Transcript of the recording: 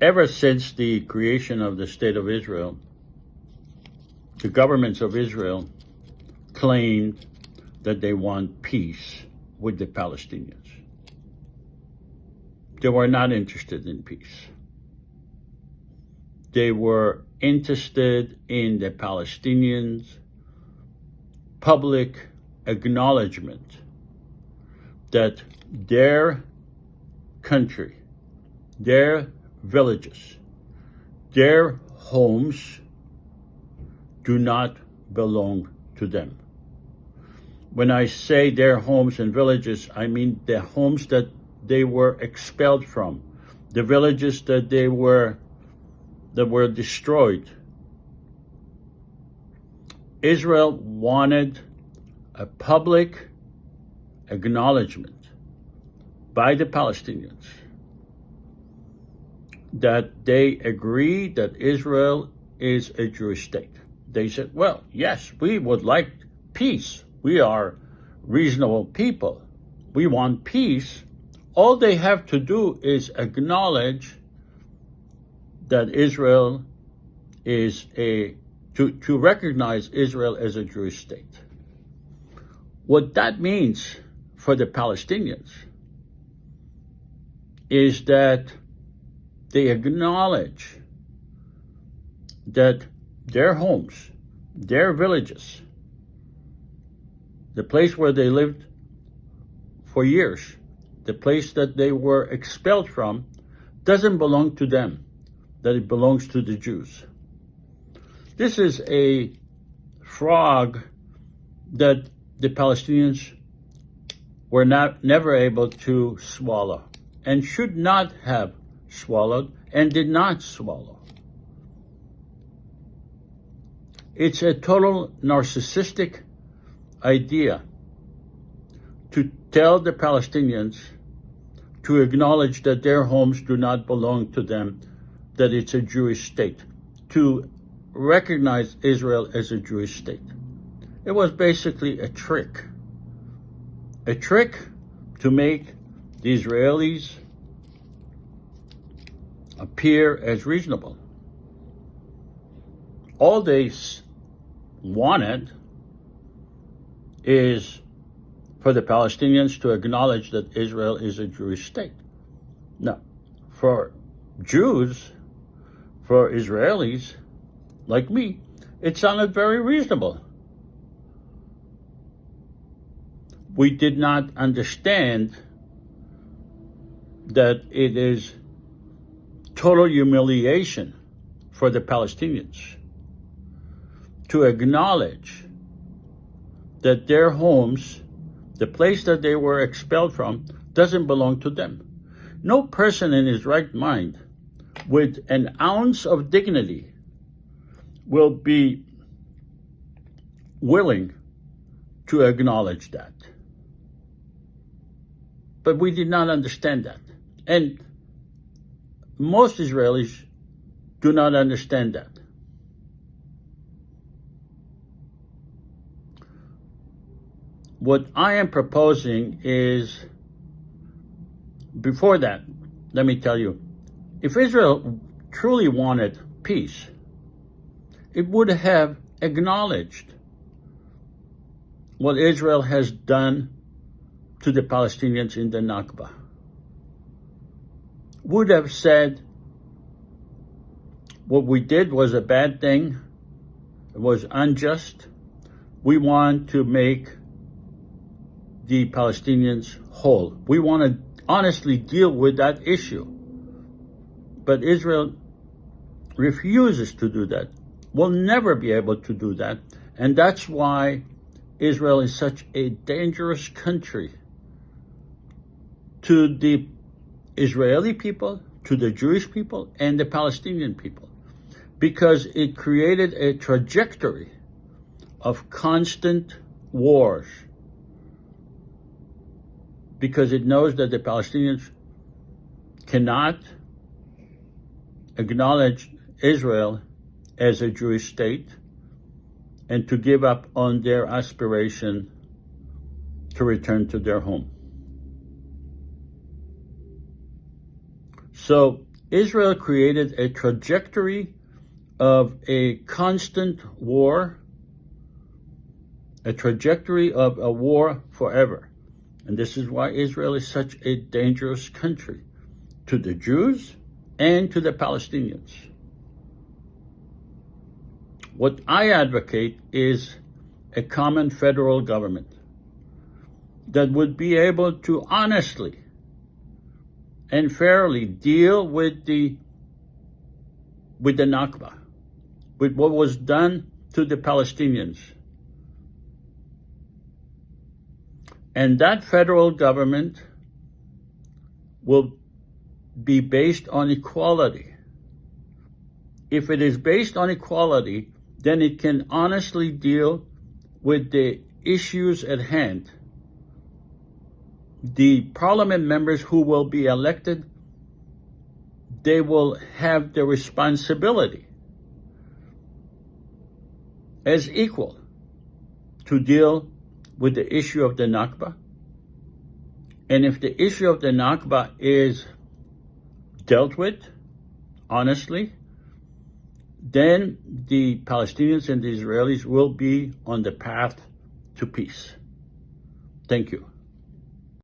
Ever since the creation of the State of Israel, the governments of Israel claimed that they want peace with the Palestinians. They were not interested in peace. They were interested in the Palestinians' public acknowledgement that their country, their villages, their homes do not belong to them. When I say their homes and villages, I mean the homes that they were expelled from, the villages that were destroyed. Israel wanted a public acknowledgement by the Palestinians that they agree that Israel is a Jewish state. They said, well, yes, we would like peace. We are reasonable people. We want peace. All they have to do is acknowledge that Israel is to recognize Israel as a Jewish state. What that means for the Palestinians is that they acknowledge that their homes, their villages, the place where they lived for years, the place that they were expelled from, doesn't belong to them, that it belongs to the Jews. This is a frog that the Palestinians were never able to swallow and should not have swallowed and did not swallow. It's a total narcissistic idea to tell the Palestinians to acknowledge that their homes do not belong to them, that it's a Jewish state, to recognize Israel as a Jewish state. It was basically a trick to make the Israelis appear as reasonable. All they wanted is for the Palestinians to acknowledge that Israel is a Jewish state. Now, for Jews, for Israelis like me, it sounded very reasonable. We did not understand that it is total humiliation for the Palestinians to acknowledge that their homes, the place that they were expelled from, doesn't belong to them. No person in his right mind with an ounce of dignity will be willing to acknowledge that. But we did not understand that. And most Israelis do not understand that. What I am proposing is, before that, let me tell you, if Israel truly wanted peace, it would have acknowledged what Israel has done to the Palestinians in the Nakba. Would have said, what we did was a bad thing, it was unjust. We want to make the Palestinians whole. We want to honestly deal with that issue. But Israel refuses to do that, will never be able to do that. And that's why Israel is such a dangerous country to the Israeli people, to the Jewish people, and the Palestinian people, because it created a trajectory of constant wars, because it knows that the Palestinians cannot acknowledge Israel as a Jewish state and to give up on their aspiration to return to their home. So Israel created a trajectory of a constant war, a trajectory of a war forever. And this is why Israel is such a dangerous country to the Jews and to the Palestinians. What I advocate is a common federal government that would be able to honestly and fairly deal with the Nakba, with what was done to the Palestinians. And that federal government will be based on equality. If it is based on equality, then it can honestly deal with the issues at hand. The parliament members who will be elected, they will have the responsibility as equal to deal with the issue of the Nakba. And if the issue of the Nakba is dealt with honestly, then the Palestinians and the Israelis will be on the path to peace. Thank you.